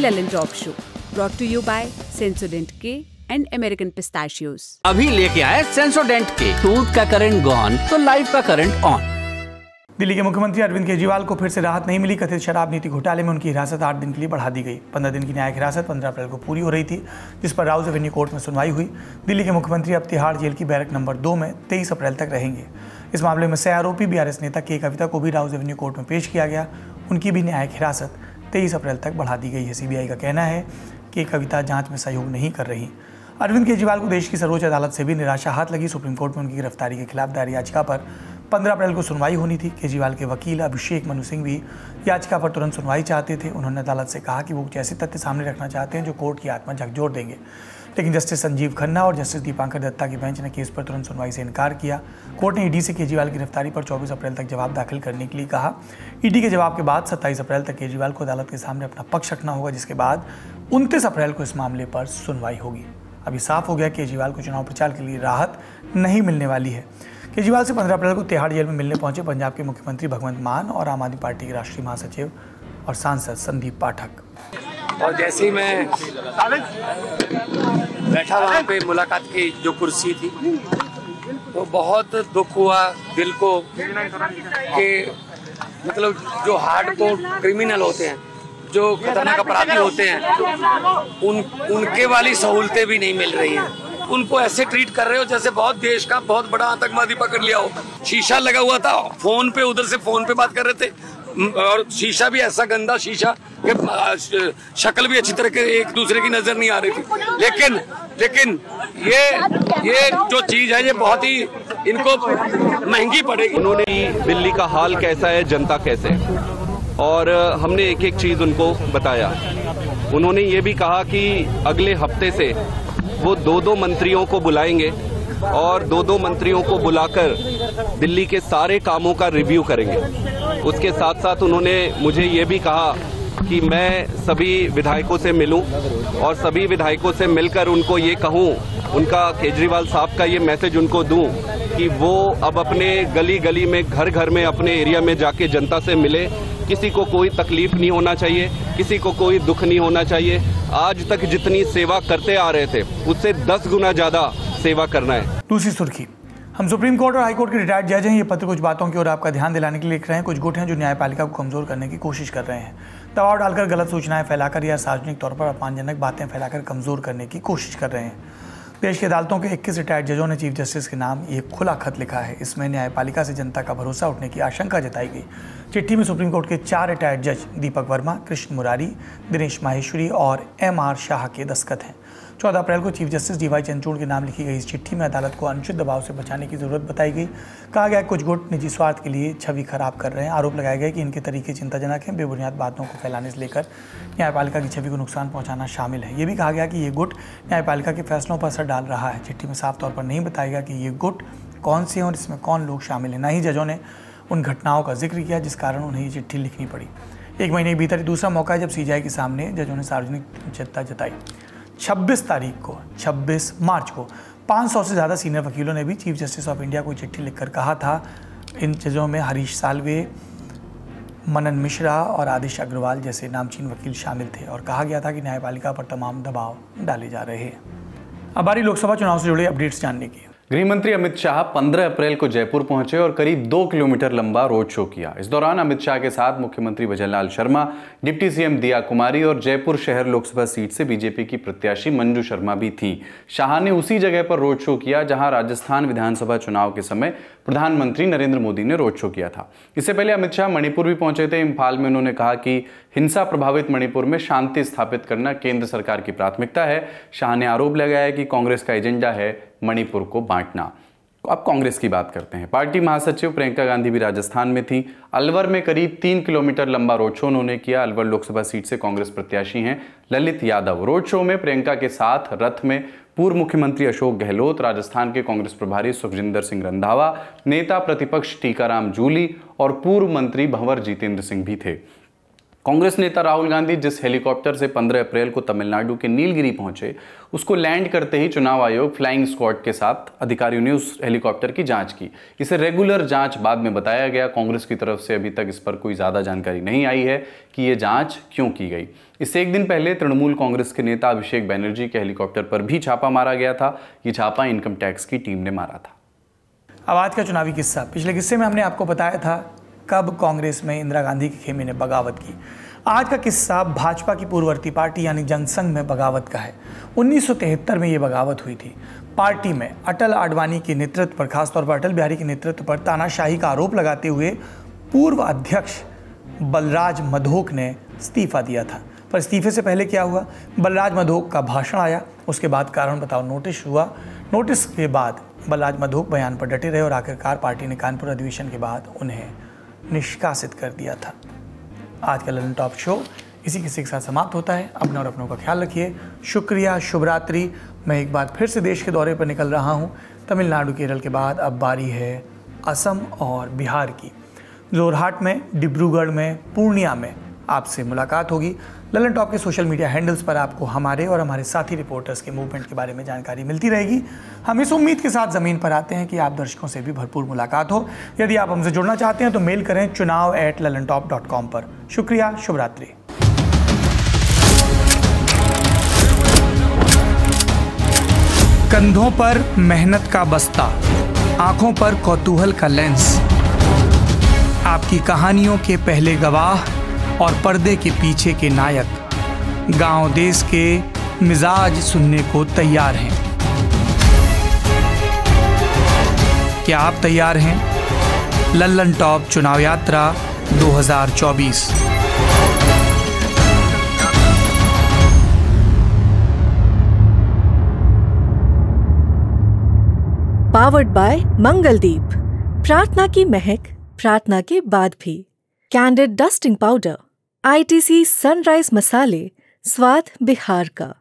Lalan top show brought to you by Sensodyne के and American pistachios. अभी लेके आए सेंसोडेंट के, टूथ का करंट गॉन तो लाइफ का करंट ऑन। दिल्ली के मुख्यमंत्री अरविंद केजरीवाल को फिर से राहत नहीं मिली। कथित शराब नीति घोटाले में उनकी हिरासत 8 दिन के लिए बढ़ा दी गई। 15 दिन की न्यायिक हिरासत 15 अप्रैल को पूरी हो रही थी, जिस पर राउज एवेन्यू कोर्ट में सुनवाई हुई। दिल्ली के मुख्यमंत्री अब तिहाड़ जेल की बैरक नंबर 2 में 23 अप्रैल तक रहेंगे। इस मामले में 6 आरोपी बीआरएस नेता के कविता को भी राउज एवेन्यू कोर्ट में पेश किया गया। उनकी भी न्यायिक हिरासत 23 अप्रैल तक बढ़ा दी गई है। सीबीआई का कहना है कि कविता जांच में सहयोग नहीं कर रही। अरविंद केजरीवाल को देश की सर्वोच्च अदालत से भी निराशा हाथ लगी। सुप्रीम कोर्ट में उनकी गिरफ्तारी के खिलाफ दायर याचिका पर 15 अप्रैल को सुनवाई होनी थी। केजरीवाल के वकील अभिषेक मनु सिंह भी याचिका पर तुरंत सुनवाई चाहते थे। उन्होंने अदालत से कहा कि वो कुछ ऐसे तथ्य सामने रखना चाहते हैं जो कोर्ट की आत्मा झकझोर देंगे, लेकिन जस्टिस संजीव खन्ना और जस्टिस दीपांकर दत्ता की बेंच ने केस पर तुरंत सुनवाई से इनकार किया। कोर्ट ने ईडी से केजरीवाल की गिरफ्तारी पर 24 अप्रैल तक जवाब दाखिल करने के लिए कहा। ईडी के जवाब के बाद 27 अप्रैल तक केजरीवाल को अदालत के सामने अपना पक्ष रखना होगा, जिसके बाद 29 अप्रैल को इस मामले पर सुनवाई होगी। अभी साफ हो गया केजरीवाल को चुनाव प्रचार के लिए राहत नहीं मिलने वाली है। केजरीवाल से 15 अप्रैल को तिहाड़ जेल में मिलने पहुंचे पंजाब के मुख्यमंत्री भगवंत मान और आम आदमी पार्टी के राष्ट्रीय महासचिव और सांसद संदीप पाठक। और जैसे ही मैं बैठा वहाँ पे मुलाकात की जो कुर्सी थी, तो बहुत दुख हुआ दिल को कि मतलब जो हार्डकोर क्रिमिनल होते हैं, जो खतरनाक अपराधी होते हैं, उनके वाली सहूलतें भी नहीं मिल रही हैं। उनको ऐसे ट्रीट कर रहे हो जैसे बहुत देश का बहुत बड़ा आतंकवादी पकड़ लिया हो। शीशा लगा हुआ था, फोन पे उधर से फोन पे बात कर रहे थे, और शीशा भी ऐसा गंदा शीशा कि शक्ल भी अच्छी तरह के एक दूसरे की नजर नहीं आ रही थी। लेकिन ये जो चीज है ये बहुत ही इनको महंगी पड़ेगी। उन्होंने दिल्ली का हाल कैसा है, जनता कैसे है, और हमने एक एक चीज उनको बताया। उन्होंने ये भी कहा कि अगले हफ्ते से वो 2-2 मंत्रियों को बुलाएंगे और 2-2 मंत्रियों को बुलाकर दिल्ली के सारे कामों का रिव्यू करेंगे। उसके साथ साथ उन्होंने मुझे ये भी कहा कि मैं सभी विधायकों से मिलूं और सभी विधायकों से मिलकर उनको ये कहूं, उनका केजरीवाल साहब का ये मैसेज उनको दूं कि वो अब अपने गली गली में, घर घर में, अपने एरिया में जाके जनता से मिले। किसी को कोई तकलीफ नहीं होना चाहिए, किसी को कोई दुख नहीं होना चाहिए। आज तक जितनी सेवा करते आ रहे थे उससे 10 गुना ज्यादा सेवा करना है। दूसरी सुर्खी, हम सुप्रीम कोर्ट और हाई कोर्ट के रिटायर्ड जज हैं। ये पत्र कुछ बातों की ओर आपका ध्यान दिलाने के लिए लिख रहे हैं। कुछ गुट हैं जो न्यायपालिका को कमजोर करने की कोशिश कर रहे हैं। दबाव डालकर, गलत सूचनाएं फैलाकर या सार्वजनिक तौर पर अपमानजनक बातें फैलाकर कमजोर करने की कोशिश कर रहे हैं। देश की अदालतों के 21 रिटायर्ड जजों ने चीफ जस्टिस के नाम एक खुला खत लिखा है। इसमें न्यायपालिका से जनता का भरोसा उठने की आशंका जताई गई। चिट्ठी में सुप्रीम कोर्ट के 4 रिटायर्ड जज दीपक वर्मा, कृष्ण मुरारी, दिनेश माहेश्वरी और MR शाह के दस्तखत हैं। 14 अप्रैल को चीफ जस्टिस DY चंद्रचूड़ के नाम लिखी गई इस चिट्ठी में अदालत को अनुचित दबाव से बचाने की जरूरत बताई गई। कहा गया कुछ गुट निजी स्वार्थ के लिए छवि खराब कर रहे हैं। आरोप लगाया गया कि इनके तरीके चिंताजनक हैं। बेबुनियाद बातों को फैलाने से लेकर न्यायपालिका की छवि को नुकसान पहुंचाना शामिल है। ये भी कहा गया कि ये गुट न्यायपालिका के फैसलों पर असर डाल रहा है। चिट्ठी में साफ तौर पर नहीं बताया गया कि ये गुट कौन से हैं और इसमें कौन लोग शामिल हैं। न ही जजों ने उन घटनाओं का जिक्र किया जिस कारण उन्हें ये चिट्ठी लिखनी पड़ी। 1 महीने के भीतर दूसरा मौका है जब CJI के सामने जजों ने सार्वजनिक चिंता जताई। 26 मार्च को 500 से ज़्यादा सीनियर वकीलों ने भी चीफ जस्टिस ऑफ इंडिया को चिट्ठी लिखकर कहा था। इन जजों में हरीश साल्वे, मनन मिश्रा और आदिश अग्रवाल जैसे नामचीन वकील शामिल थे और कहा गया था कि न्यायपालिका पर तमाम दबाव डाले जा रहे हैं। अब बारी लोकसभा चुनाव से जुड़े अपडेट्स जानने की। गृह मंत्री अमित शाह 15 अप्रैल को जयपुर पहुंचे और करीब 2 किलोमीटर लंबा रोड शो किया। इस दौरान अमित शाह के साथ मुख्यमंत्री भजनलाल शर्मा, डिप्टी सीएम दिया कुमारी और जयपुर शहर लोकसभा सीट से बीजेपी की प्रत्याशी मंजू शर्मा भी थीं। शाह ने उसी जगह पर रोड शो किया जहां राजस्थान विधानसभा चुनाव के समय प्रधानमंत्री नरेंद्र मोदी ने रोड शो किया था। इससे पहले अमित शाह मणिपुर भी पहुंचे थे। इम्फाल में उन्होंने कहा कि हिंसा प्रभावित मणिपुर में शांति स्थापित करना केंद्र सरकार की प्राथमिकता है। शाह ने आरोप लगाया कि कांग्रेस का एजेंडा है मणिपुर को बांटना। अब कांग्रेस की बात करते हैं। पार्टी महासचिव प्रियंका गांधी भी राजस्थान में थी। अलवर में करीब 3 किलोमीटर लंबा रोड शो उन्होंने किया। अलवर लोकसभा सीट से कांग्रेस प्रत्याशी हैं ललित यादव। रोड शो में प्रियंका के साथ रथ में पूर्व मुख्यमंत्री अशोक गहलोत, राजस्थान के कांग्रेस प्रभारी सुखजिंदर सिंह रंधावा, नेता प्रतिपक्ष टीकाराम जूली और पूर्व मंत्री भंवर जितेंद्र सिंह भी थे। कांग्रेस नेता राहुल गांधी जिस हेलीकॉप्टर से 15 अप्रैल को तमिलनाडु के नीलगिरी पहुंचे, उसको लैंड करते ही चुनाव आयोग फ्लाइंग स्क्वाड के साथ अधिकारियों ने उस हेलीकॉप्टर की जांच की। इसे रेगुलर जांच बाद में बताया गया। कांग्रेस की तरफ से अभी तक इस पर कोई ज़्यादा जानकारी नहीं आई है कि ये जांच क्यों की गई। इससे एक दिन पहले तृणमूल कांग्रेस के नेता अभिषेक बनर्जी के हेलीकॉप्टर पर भी छापा मारा गया था। ये छापा इनकम टैक्स की टीम ने मारा था। अब आज का चुनावी किस्सा। पिछले किस्से में हमने आपको बताया था कब कांग्रेस में इंदिरा गांधी के खेमे ने बगावत की। आज का किस्सा भाजपा की पूर्ववर्ती पार्टी यानी जनसंघ में बगावत का है। 1973 में ये बगावत हुई थी। पार्टी में अटल आडवाणी के नेतृत्व पर, खासतौर पर अटल बिहारी के नेतृत्व पर तानाशाही का आरोप लगाते हुए पूर्व अध्यक्ष बलराज मधोक ने इस्तीफा दिया था। पर इस्तीफे से पहले क्या हुआ? बलराज मधोक का भाषण आया, उसके बाद कारण बताओ नोटिस हुआ। नोटिस के बाद बलराज मधोक बयान पर डटे रहे और आखिरकार पार्टी ने कानपुर अधिवेशन के बाद उन्हें निष्कासित कर दिया था। आज का ललन टॉप शो इसी किसी के साथ समाप्त होता है। अपने और अपनों का ख्याल रखिए। शुक्रिया, शुभ रात्रि। मैं एक बार फिर से देश के दौरे पर निकल रहा हूँ। तमिलनाडु, केरल के बाद अब बारी है असम और बिहार की। जोरहाट में, डिब्रूगढ़ में, पूर्णिया में आपसे मुलाकात होगी। ललन टॉप के सोशल मीडिया हैंडल्स पर आपको हमारे और हमारे साथी रिपोर्टर्स के मूवमेंट के बारे में जानकारी मिलती रहेगी। हम इस उम्मीद के साथ ज़मीन पर आते हैं कि आप दर्शकों से भी भरपूर मुलाकात हो। यदि आप हमसे जुड़ना चाहते हैं तो मेल करें chunav@lalontop.com पर। शुक्रिया, शुभ रात्रि। कंधों पर मेहनत का बस्ता, आंखों पर कौतूहल का लेंस, आपकी कहानियों के पहले गवाह और पर्दे के पीछे के नायक, गांव देश के मिजाज सुनने को तैयार हैं। क्या आप तैयार हैं? ललन टॉप चुनाव यात्रा 2024। Powered by Mangaldeep. प्रार्थना की महक, प्रार्थना के बाद भी। Candid dusting powder, ITC sunrise मसाले, स्वाद बिहार का।